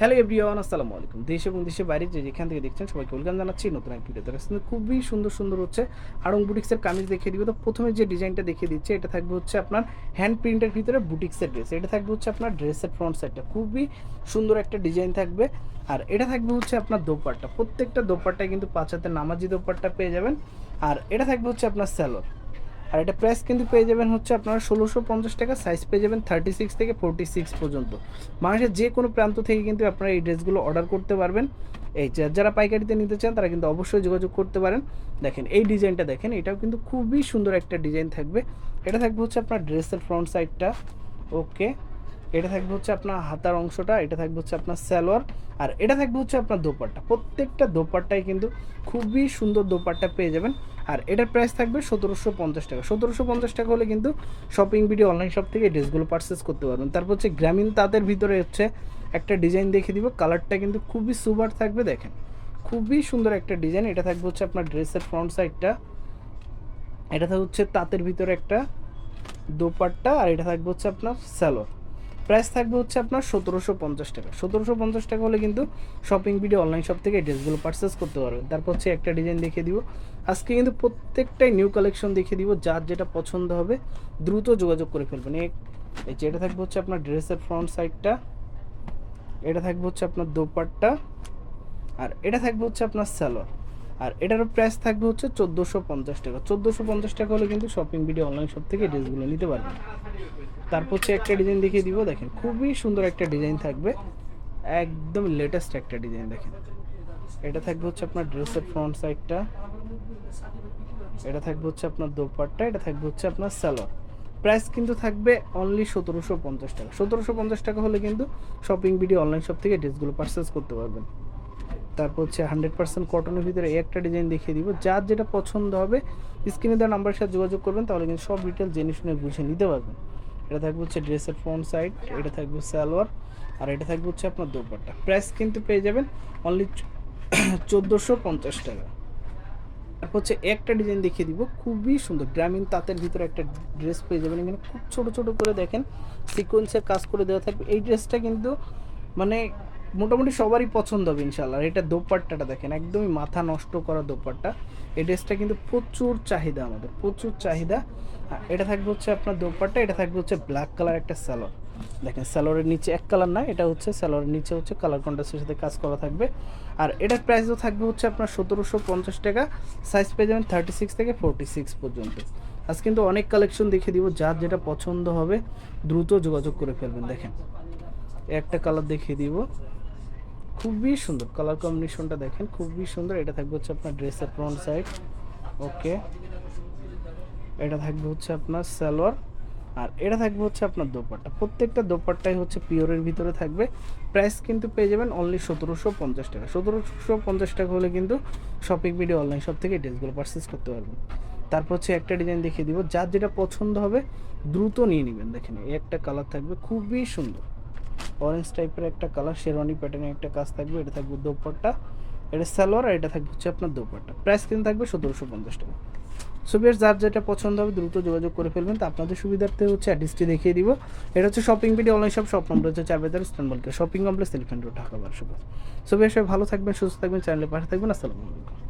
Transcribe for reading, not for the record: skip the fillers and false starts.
Hello everyone, আসসালামু আলাইকুম। দেশ এবং দেশের বাইরে যে যেখান থেকে দেখছেন সবাইকে ওয়েলকাম জানাচ্ছি নতুন এক ভিডিওতে। কিন্তু খুবই সুন্দর সুন্দর হচ্ছে আড়ং বুটিক্সের কামিজ দেখিয়ে দিব। তো প্রথমে যে ডিজাইনটা দেখিয়ে দিচ্ছে এটা থাকবে হচ্ছে আপনার হ্যান্ড প্রিন্টের ভিতরে বুটিক্সের ড্রেস। এটা থাকবে হচ্ছে আপনার ড্রেসের ফ্রন্ট সাইডটা খুবই সুন্দর একটা ডিজাইন থাকবে। আর এটা থাকবে হচ্ছে আপনার দোপাট্টা, প্রত্যেকটা দোপাট্টায় কিন্তু 5 হাতের নামাজি দোপাট্টা পেয়ে যাবেন। আর এটা থাকবে হচ্ছে আপনার স্যালোর। আর এটা প্রাইস কিন্তু পেয়ে যাবেন হচ্ছে আপনারা 1650 টাকা। সাইজ পেয়ে যাবেন 36 থেকে 46 পর্যন্ত। বাংলাদেশের যে কোনো প্রান্ত থেকে কিন্তু আপনারা এই ড্রেসগুলো অর্ডার করতে পারবেন। এই যারা পাইকারিতে নিতে চান তারা কিন্তু অবশ্যই যোগাযোগ করতে পারেন। দেখেন এই ডিজাইনটা দেখেন, এটাও কিন্তু খুবই সুন্দর একটা ডিজাইন থাকবে। এটা থাকবে হচ্ছে আপনার ড্রেসের ফ্রন্ট সাইডটা। ওকে, এটা থাকবে হচ্ছে আপনার হাতার অংশটা, এটা থাকবে হচ্ছে আপনার সালোয়ার, আর এটা থাকবে হচ্ছে আপনার দোপাট্টা। প্রত্যেকটা দোপাট্টায় কিন্তু খুবই সুন্দর দোপাট্টা পেয়ে যাবেন। আর এটার প্রাইস থাকবে 1750 টাকা। 1750 টাকা হলে কিন্তু শপিং ভিডিও অনলাইন শপ থেকে ড্রেসগুলো পারচেস করতে পারবেন। তারপর হচ্ছে গ্রামীণ তাঁতের ভিতরে হচ্ছে একটা ডিজাইন দেখে দিব, কালারটা কিন্তু খুবই সুপার থাকবে। দেখেন খুবই সুন্দর একটা ডিজাইন। এটা থাকবে হচ্ছে আপনার ড্রেসের ফ্রন্ট সাইডটা, এটা হচ্ছে তাঁতের ভিতরে একটা দোপাট্টা, আর এটা থাকবে হচ্ছে আপনার সালোয়ার। প্রাইস থাকবে হচ্ছে আপনার 1750 টাকা। 1750 টাকা হলে কিন্তু শপিং ভিডিও অনলাইন শপ থেকে ড্রেসগুলো পারচেস করতে পারবেন। তারপর হচ্ছে একটা ডিজাইন দেখিয়ে দিব। আজকে কিন্তু প্রত্যেকটাই নিউ কালেকশন দেখিয়ে দিব, যার যেটা পছন্দ হবে দ্রুত যোগাযোগ করে ফেলবেন। এই যেটা থাকবে হচ্ছে আপনার ড্রেসের ফ্রন্ট সাইডটা, এটা থাকবে হচ্ছে আপনার দোপাট্টা, আর এটা থাকবে হচ্ছে আপনার সালোয়ার। আর এটারও প্রাইস থাকবে হচ্ছে 1450 টাকা। 1450 টাকা হলে কিন্তু শপিং ভিডিও অনলাইন শপ থেকে ড্রেসগুলো নিতে পারবেন। তারপর হচ্ছে একটা ডিজাইন দেখিয়ে দিব। দেখেন খুবই সুন্দর একটা ডিজাইন থাকবে, একদম লেটেস্ট একটা ডিজাইন। দেখেন এটা থাকবে হচ্ছে আপনার ড্রেসের ফ্রন্ট সাইডটা, এটা থাকবে হচ্ছে আপনার দোপাট্টা, এটা থাকবে হচ্ছে আপনার সালোয়ার। প্রাইস কিন্তু থাকবে অনলি 1750 টাকা। 1750 টাকা হলে কিন্তু শপিং ভিডিও অনলাইন শপ থেকে ড্রেসগুলো পারচেস করতে পারবেন। তারপর হচ্ছে 100% কটনের ভিতরে এই একটা ডিজাইন দেখিয়ে দিব, যার যেটা পছন্দ হবে স্ক্রিনে দেওয়া নাম্বারের সাথে যোগাযোগ করবেন, তাহলে কিন্তু সব ডিটেল জেনে শুনে বুঝে নিতে পারবেন। এটা থাকবে হচ্ছে ড্রেসের ফ্রন্ট সাইড, এটা থাকবে সালোয়ার, আর এটা থাকবে হচ্ছে আপনার দোপাট্টা। প্রাইস কিন্তু পেয়ে যাবেন অনলি 1450 টাকা। তারপর হচ্ছে একটা ডিজাইন দেখিয়ে দিব, খুবই সুন্দর গ্রামীণ তাঁতের ভিতরে একটা ড্রেস পেয়ে যাবেন। এখানে খুব ছোট ছোট করে দেখেন সিকোয়েন্সের কাজ করে দেওয়া থাকবে। এই ড্রেসটা কিন্তু মানে মোটামুটি সবারই পছন্দ হবে ইনশাল্লাহ। আর এটা দোপাট্টাটা দেখেন, একদমই মাথা নষ্ট করা দোপাট্টা। এই ড্রেসটা কিন্তু প্রচুর চাহিদা, আমাদের প্রচুর চাহিদা। আর এটা থাকবে হচ্ছে আপনার দোপাট্টা, এটা থাকবে হচ্ছে ব্ল্যাক কালার একটা সালোয়ার। দেখেন সালোয়ারের নিচে এক কালার না, এটা হচ্ছে সালোয়ারের নিচে হচ্ছে কালার কন্ট্রাস্টের সাথে কাজ করা থাকবে। আর এটার প্রাইসও থাকবে হচ্ছে আপনার 1750 টাকা। সাইজ পেয়ে যাবেন 36 থেকে 46 পর্যন্ত। আজ কিন্তু অনেক কালেকশন দেখে দিব, যার যেটা পছন্দ হবে দ্রুত যোগাযোগ করে ফেলবেন। দেখেন একটা কালার দেখিয়ে দিব, খুবই সুন্দর কালার কম্বিনেশনটা দেখেন, খুবই সুন্দর। এটা থাকবে হচ্ছে আপনার ড্রেসের ফ্রন্ট সাইড। ওকে, এটা থাকবে হচ্ছে আপনার সালোয়ার, আর এটা থাকবে হচ্ছে আপনার দোপাট্টা। প্রত্যেকটা দোপাট্টাই হচ্ছে পিওরের ভিতরে থাকবে। প্রাইস কিন্তু পেয়ে যাবেন অনলি 1750 টাকা। 1750 টাকা হলে কিন্তু শপিং ভিডিও অনলাইন শপ থেকে ড্রেসগুলো পারচেস করতে পারবেন। তারপর হচ্ছে একটা ডিজাইন দেখিয়ে দিব, যার যেটা পছন্দ হবে দ্রুত নিয়ে নেবেন। দেখেন এই একটা কালার থাকবে খুবই সুন্দর, অরেঞ্জ টাইপের একটা কালার, শেরওয়ানি প্যাটার্নের একটা কাজ থাকবে। এটা থাকবে দোপাট্টা, এটা সালোয়ার, আর এটা থাকবে হচ্ছে আপনার দোপাট্টা। প্রাইস কিন্তু থাকবে 1750 টাকা। সো বেশ, যার যেটা পছন্দ হবে দ্রুত যোগাযোগ করে ফেলবেন। তো আপনাদের সুবিধার্থে হচ্ছে অ্যাড্রেসটি দেখিয়ে দিব। এটা হচ্ছে shopping video online shop number হচ্ছে 4 ইস্তানবুলকে shopping complex, elephant road, Dhaka 12। So বেশ, সবাই ভালো থাকবেন, সুস্থ থাকবেন, চ্যানেলে পাশে থাকবেন। আসসালামু আলাইকুম।